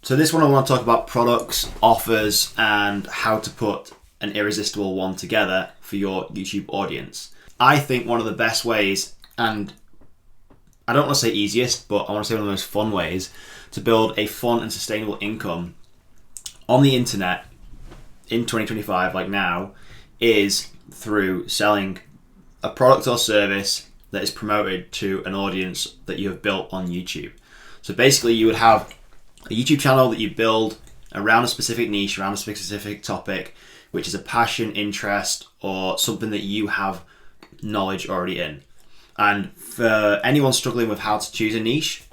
So this one I want to talk about products, offers, and how to put an irresistible one together for your YouTube audience. I think one of the best ways, and I don't want to say easiest, but I want to say one of the most fun ways to build a fun and sustainable income on the internet in 2025, like now, is through selling a product or service that is promoted to an audience that you have built on YouTube. So basically you would have a YouTube channel that you build around a specific niche, around a specific topic, which is a passion, interest, or something that you have knowledge already in. And for anyone struggling with how to choose a niche,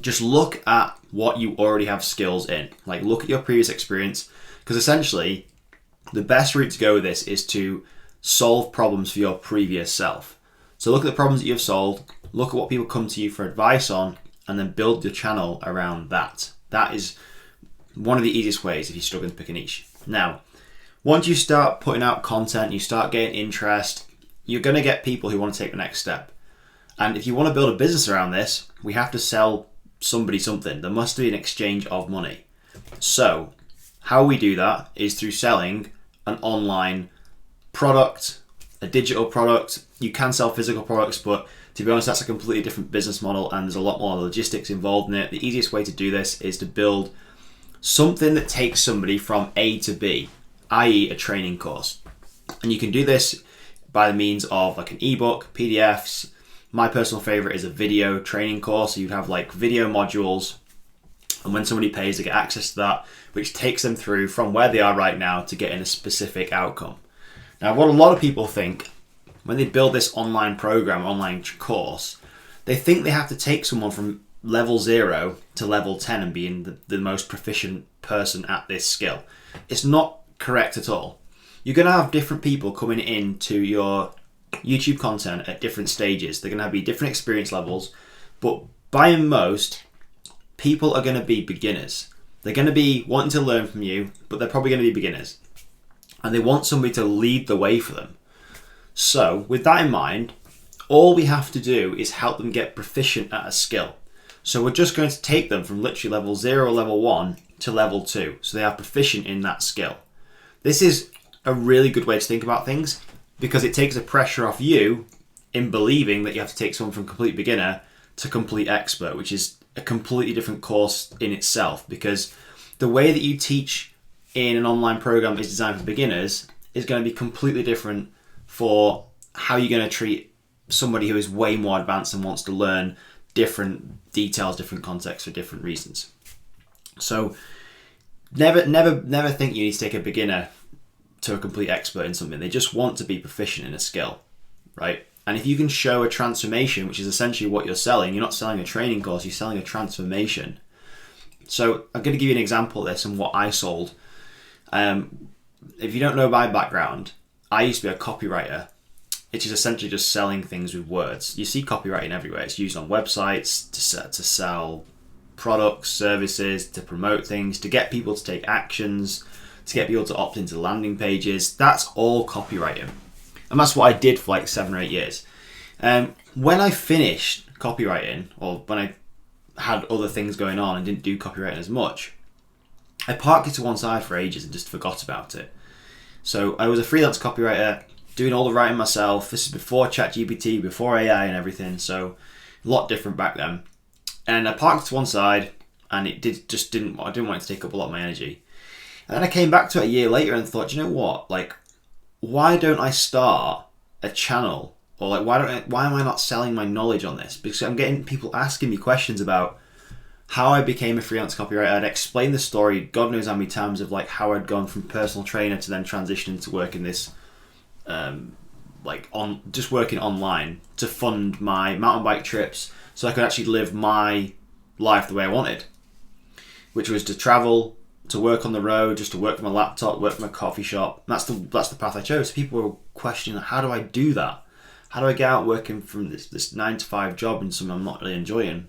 just look at what you already have skills in. Like, look at your previous experience, because essentially the best route to go with this is to solve problems for your previous self. So look at the problems that you've solved, look at what people come to you for advice on, and then build your channel around that. That is one of the easiest ways if you're struggling to pick a niche. Now, once you start putting out content, you start getting interest, you're going to get people who want to take the next step. And if you want to build a business around this, we have to sell somebody something. There must be an exchange of money. So how we do that is through selling an online product, a digital product. You can sell physical products, but to be honest, that's a completely different business model and there's a lot more logistics involved in it. The easiest way to do this is to build something that takes somebody from A to B, i.e. a training course. And you can do this by the means of like an ebook, PDFs. My personal favorite is a video training course. So you'd have like video modules, and when somebody pays, they get access to that, which takes them through from where they are right now to getting a specific outcome. Now, what a lot of people think when they build this online program, online course, they think they have to take someone from level 0 to level 10 and being the most proficient person at this skill. It's not correct at all. You're going to have different people coming into your YouTube content at different stages. They're going to be different experience levels, but by and most, people are going to be beginners. They're going to be wanting to learn from you, but they're probably going to be beginners. And they want somebody to lead the way for them. So with that in mind, all we have to do is help them get proficient at a skill. So we're just going to take them from literally level 0 or level 1 to level 2. So they are proficient in that skill. This is a really good way to think about things because it takes the pressure off you in believing that you have to take someone from complete beginner to complete expert, which is a completely different course in itself, because the way that you teach in an online program is designed for beginners is going to be completely different for how you're going to treat somebody who is way more advanced and wants to learn different details, different contexts for different reasons. So never think you need to take a beginner to a complete expert in something. They just want to be proficient in a skill, right? And if you can show a transformation, which is essentially what you're selling, you're not selling a training course, you're selling a transformation. So I'm going to give you an example of this and what I sold. If you don't know my background, I used to be a copywriter, which is essentially just selling things with words. You see copywriting everywhere. It's used on websites to sell products, services, to promote things, to get people to take actions, to get people to opt into landing pages. That's all copywriting. And that's what I did for like 7 or 8 years. When I finished copywriting, or when I had other things going on and didn't do copywriting as much, I parked it to one side for ages and just forgot about it. So I was a freelance copywriter, doing all the writing myself. This is before ChatGPT, before AI and everything, so a lot different back then. And I parked it to one side, and I didn't want it to take up a lot of my energy. And then I came back to it a year later and thought, you know what? Like, why don't I start a channel? Or like, why am I not selling my knowledge on this? Because I'm getting people asking me questions about how I became a freelance copywriter. I'd explain the story, God knows how many times, of like how I'd gone from personal trainer to then transitioning to work in this, just working online to fund my mountain bike trips, so I could actually live my life the way I wanted, which was to travel, to work on the road, just to work from a laptop, work from a coffee shop. That's the path I chose. People were questioning, how do I do that? How do I get out working from this 9-to-5 job in something I'm not really enjoying?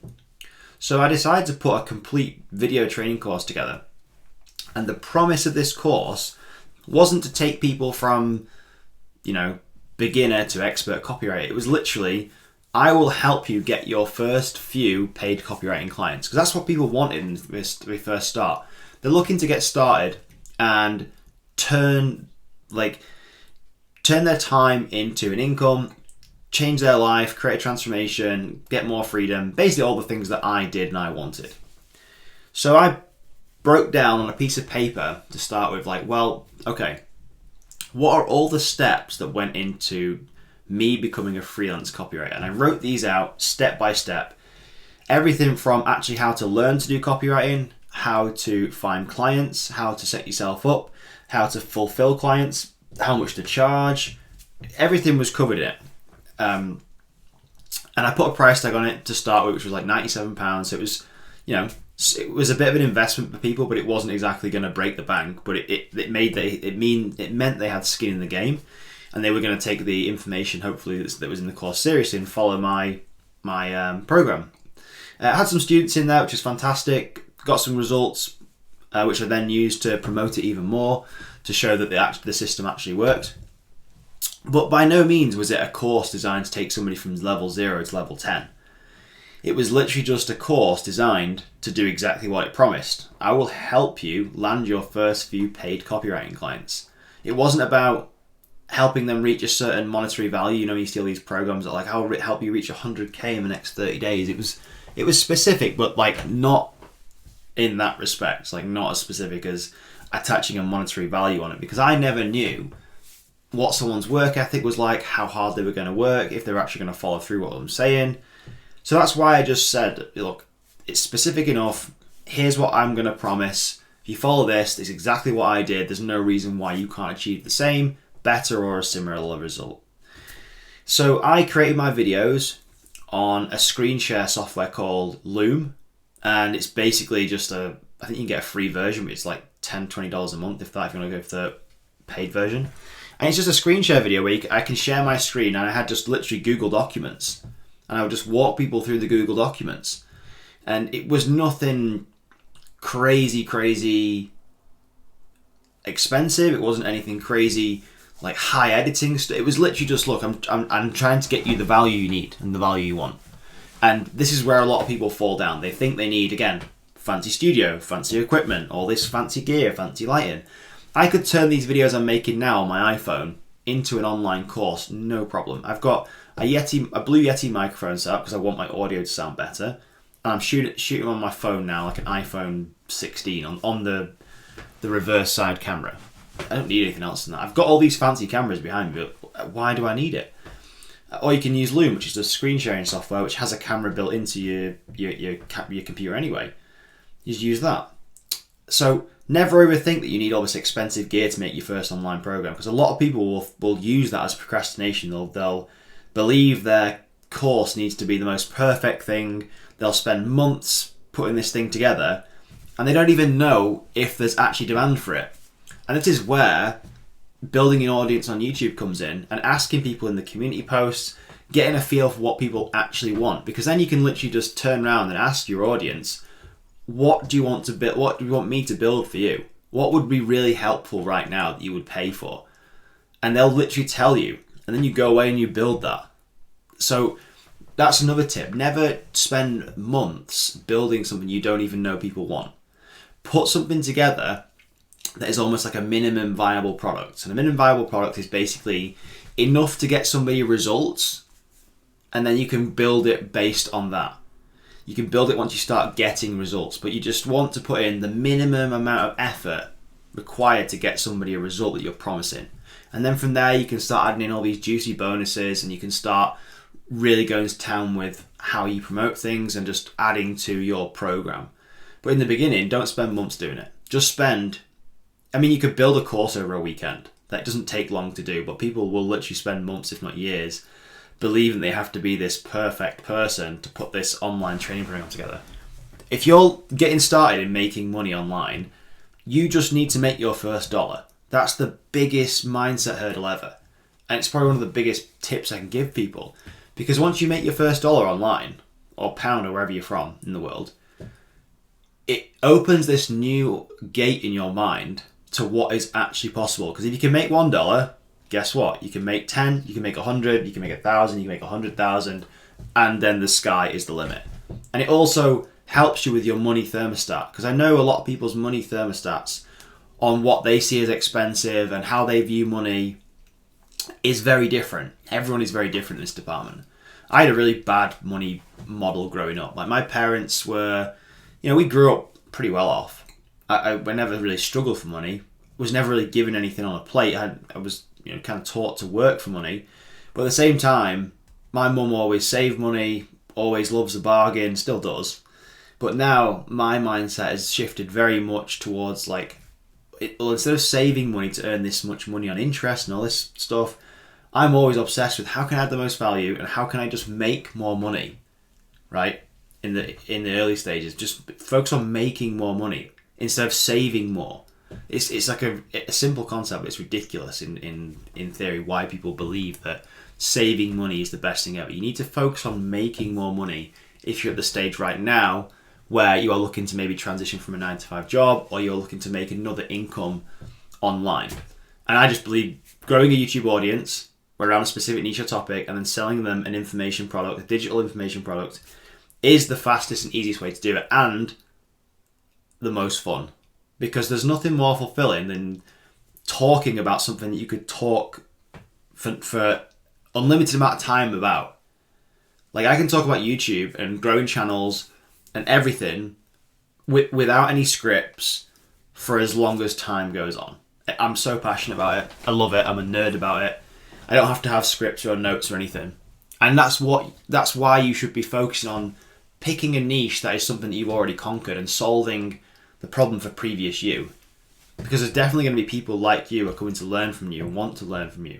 So I decided to put a complete video training course together. And the promise of this course wasn't to take people from, beginner to expert copywriter. It was literally, I will help you get your first few paid copywriting clients, because that's what people wanted when they first start. They're looking to get started and turn their time into an income, change their life, create a transformation, get more freedom, basically all the things that I did and I wanted. So I broke down on a piece of paper to start with, okay, what are all the steps that went into me becoming a freelance copywriter? And I wrote these out step by step. Everything from actually how to learn to do copywriting, how to find clients, how to set yourself up, how to fulfill clients, how much to charge. Everything was covered in it. And I put a price tag on it to start with, which was like £97. So it was, it was a bit of an investment for people, but it wasn't exactly going to break the bank. But it meant they had skin in the game, and they were going to take the information, hopefully, that was in the course seriously and follow my program. I had some students in there, which is fantastic. Got some results, which I then used to promote it even more to show that the system actually worked. But by no means was it a course designed to take somebody from level 0 to level 10. It was literally just a course designed to do exactly what it promised. I will help you land your first few paid copywriting clients. It wasn't about helping them reach a certain monetary value. You see all these programs that are like, I'll help you reach 100k in the next 30 days. It was specific, but not in that respect. Not as specific as attaching a monetary value on it, because I never knew what someone's work ethic was like, how hard they were going to work, if they were actually going to follow through what I'm saying. So that's why I just said, look, it's specific enough. Here's what I'm going to promise. If you follow this, it's exactly what I did. There's no reason why you can't achieve the same, better, or a similar result. So I created my videos on a screen share software called Loom. And it's basically just I think you can get a free version, but it's like $10, $20 a month if you want to go for the paid version. And it's just a screen share video where I can share my screen, and I had just literally Google Documents. And I would just walk people through the Google Documents. And it was nothing crazy expensive. It wasn't anything crazy like high editing. It was literally just, look, I'm trying to get you the value you need and the value you want. And this is where a lot of people fall down. They think they need, again, fancy studio, fancy equipment, all this fancy gear, fancy lighting. I could turn these videos I'm making now on my iPhone into an online course, no problem. I've got a Blue Yeti microphone set up because I want my audio to sound better. And I'm shooting on my phone now, like an iPhone 16 on the reverse side camera. I don't need anything else than that. I've got all these fancy cameras behind me, but why do I need it? Or you can use Loom, which is a screen sharing software which has a camera built into your computer anyway. You just use that. So never overthink that you need all this expensive gear to make your first online program, because a lot of people will use that as procrastination. They'll believe their course needs to be the most perfect thing. They'll spend months putting this thing together, and they don't even know if there's actually demand for it. And this is where building an audience on YouTube comes in, and asking people in the community posts, getting a feel for what people actually want, because then you can literally just turn around and ask your audience, what do you want to build? What do you want me to build for you? What would be really helpful right now that you would pay for? And they'll literally tell you, and then you go away and you build that. So that's another tip. Never spend months building something you don't even know people want. Put something together that is almost like a minimum viable product. And a minimum viable product is basically enough to get somebody results, and then you can build it based on that. You can build it once you start getting results, but you just want to put in the minimum amount of effort required to get somebody a result that you're promising. And then from there, you can start adding in all these juicy bonuses, and you can start really going to town with how you promote things and just adding to your program. But in the beginning, don't spend months doing it. You could build a course over a weekend. That doesn't take long to do, but people will literally spend months, if not years, believing they have to be this perfect person to put this online training program together. If you're getting started in making money online, you just need to make your first dollar. That's the biggest mindset hurdle ever. And it's probably one of the biggest tips I can give people. Because once you make your first dollar online, or pound, or wherever you're from in the world, it opens this new gate in your mind to what is actually possible. Because if you can make $1, guess what? You can make 10, you can make 100, you can make 1,000, you can make 100,000, and then the sky is the limit. And it also helps you with your money thermostat, because I know a lot of people's money thermostats on what they see as expensive and how they view money is very different. Everyone is very different in this department. I had a really bad money model growing up. Like, my parents were, we grew up pretty well off. I never really struggled for money. Was never really given anything on a plate. I was kind of taught to work for money. But at the same time, my mum always saved money, always loves a bargain, still does. But now my mindset has shifted very much towards instead of saving money to earn this much money on interest and all this stuff, I'm always obsessed with how can I add the most value and how can I just make more money, right? In the early stages, just focus on making more money instead of saving more. It's like a simple concept, but it's ridiculous in theory why people believe that saving money is the best thing ever. You need to focus on making more money if you're at the stage right now where you are looking to maybe transition from a 9-to-5 job, or you're looking to make another income online. And I just believe growing a YouTube audience around a specific niche or topic and then selling them an information product, a digital information product, is the fastest and easiest way to do it, and the most fun. Because there's nothing more fulfilling than talking about something that you could talk for unlimited amount of time about. Like, I can talk about YouTube and growing channels and everything without any scripts for as long as time goes on. I'm so passionate about it. I love it. I'm a nerd about it. I don't have to have scripts or notes or anything. And that's why you should be focusing on picking a niche that is something that you've already conquered and solving the problem for previous you. Because there's definitely going to be people like you who are coming to learn from you and want to learn from you.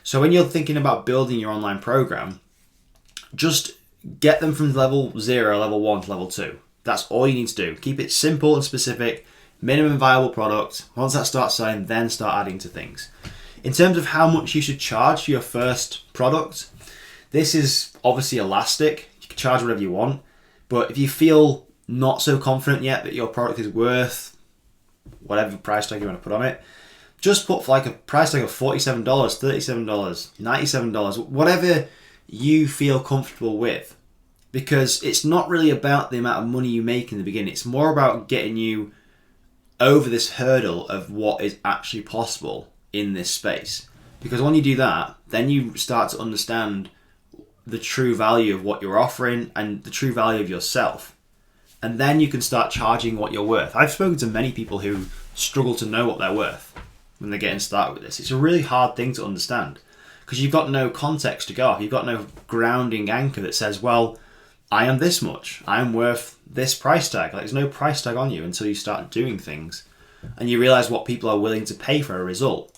So when you're thinking about building your online program, just get them from level 0, level 1 to level 2. That's all you need to do. Keep it simple and specific, minimum viable product. Once that starts selling, then start adding to things. In terms of how much you should charge for your first product, this is obviously elastic. You can charge whatever you want, but if you feel not so confident yet that your product is worth whatever price tag you want to put on it, just put like a price tag of $47, $37, $97, whatever you feel comfortable with. Because it's not really about the amount of money you make in the beginning. It's more about getting you over this hurdle of what is actually possible in this space. Because when you do that, then you start to understand the true value of what you're offering and the true value of yourself. And then you can start charging what you're worth. I've spoken to many people who struggle to know what they're worth when they're getting started with this. It's a really hard thing to understand because you've got no context to go off. You've got no grounding anchor that says, well, I am this much. I am worth this price tag. Like, there's no price tag on you until you start doing things and you realize what people are willing to pay for a result.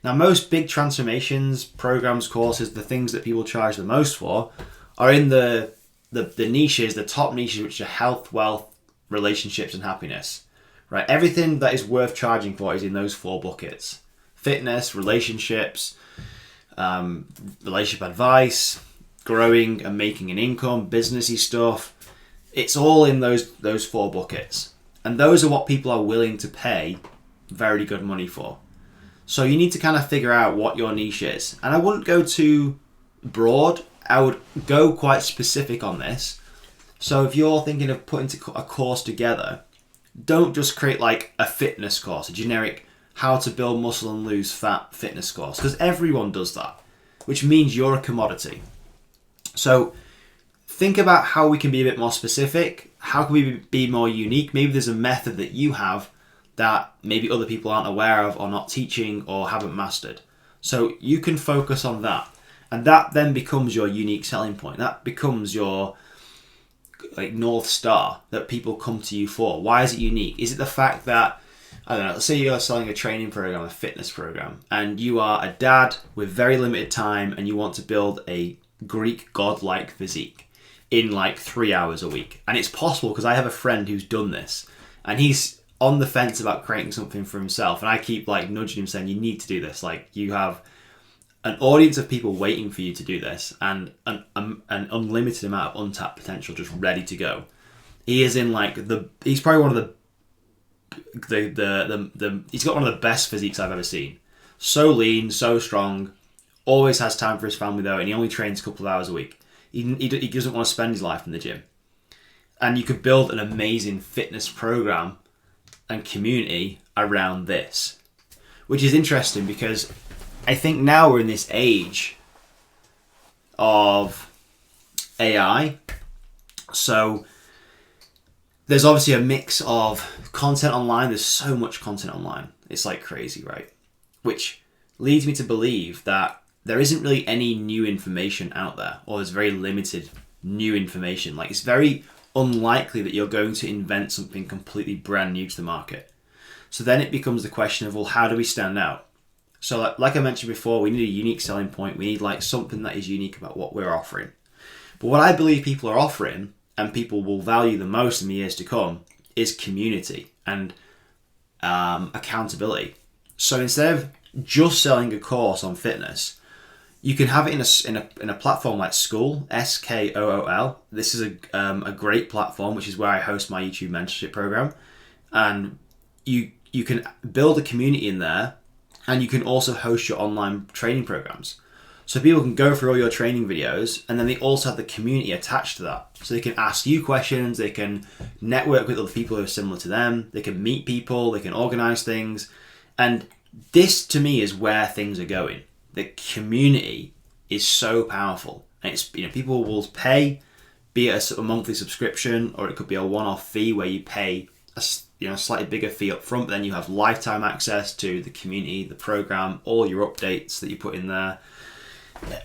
Now, most big transformations, programs, courses, the things that people charge the most for are in the niches, the top niches, which are health, wealth, relationships, and happiness. Right? Everything that is worth charging for is in those 4 buckets: fitness, relationships, relationship advice, growing and making an income, businessy stuff. It's all in those 4 buckets. And those are what people are willing to pay very good money for. So you need to kind of figure out what your niche is. And I wouldn't go too broad. I would go quite specific on this. So if you're thinking of putting a course together, don't just create like a fitness course, a generic how to build muscle and lose fat fitness course, because everyone does that, which means you're a commodity. So think about how we can be a bit more specific. How can we be more unique? Maybe there's a method that you have that maybe other people aren't aware of or not teaching or haven't mastered. So you can focus on that. And that then becomes your unique selling point. That becomes your North Star that people come to you for. Why is it unique? Is it the fact that, I don't know, let's say you're selling a training program, a fitness program, and you are a dad with very limited time and you want to build a Greek godlike physique in 3 hours a week. And it's possible because I have a friend who's done this and he's on the fence about creating something for himself. And I keep nudging him saying, you need to do this. You have an audience of people waiting for you to do this and an unlimited amount of untapped potential just ready to go. He is in he's probably one of he's got one of the best physiques I've ever seen. So lean, so strong, always has time for his family though, and he only trains a couple of hours a week. He doesn't want to spend his life in the gym. And you could build an amazing fitness program and community around this, which is interesting because I think now we're in this age of AI. So there's obviously a mix of content online. There's so much content online. It's like crazy, right? Which leads me to believe that there isn't really any new information out there, or there's very limited new information. Like, it's very unlikely that you're going to invent something completely brand new to the market. So then it becomes the question of, well, how do we stand out? So like I mentioned before, we need a unique selling point. We need like something that is unique about what we're offering. But what I believe people are offering, and people will value the most in the years to come, is community and accountability. So instead of just selling a course on fitness, you can have it in a platform like School, Skool. This is a great platform, which is where I host my YouTube mentorship program, and you can build a community in there, and you can also host your online training programs. So people can go through all your training videos, and then they also have the community attached to that. So they can ask you questions, they can network with other people who are similar to them, they can meet people, they can organize things. And this, to me, is where things are going. The community is so powerful. And it's, people will pay, be it a monthly subscription, or it could be a one-off fee where you pay a slightly bigger fee up front, but then you have lifetime access to the community, the program, all your updates that you put in there.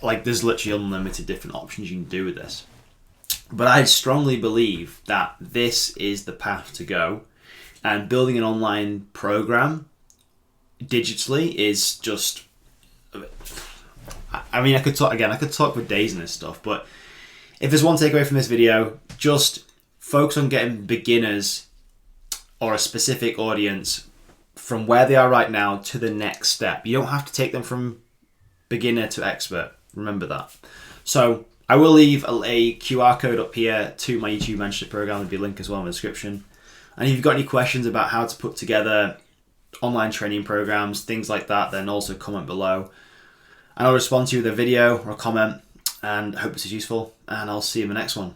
Like, there's literally unlimited different options you can do with this. But I strongly believe that this is the path to go, and building an online program digitally is just, I mean, I could talk for days on this stuff, but if there's one takeaway from this video, just focus on getting beginners or a specific audience from where they are right now to the next step. You don't have to take them from beginner to expert. Remember that. So I will leave a QR code up here to my YouTube mentorship program. There'll be a link as well in the description. And if you've got any questions about how to put together online training programs, things like that, then also comment below. And I'll respond to you with a video or a comment, and hope this is useful. And I'll see you in the next one.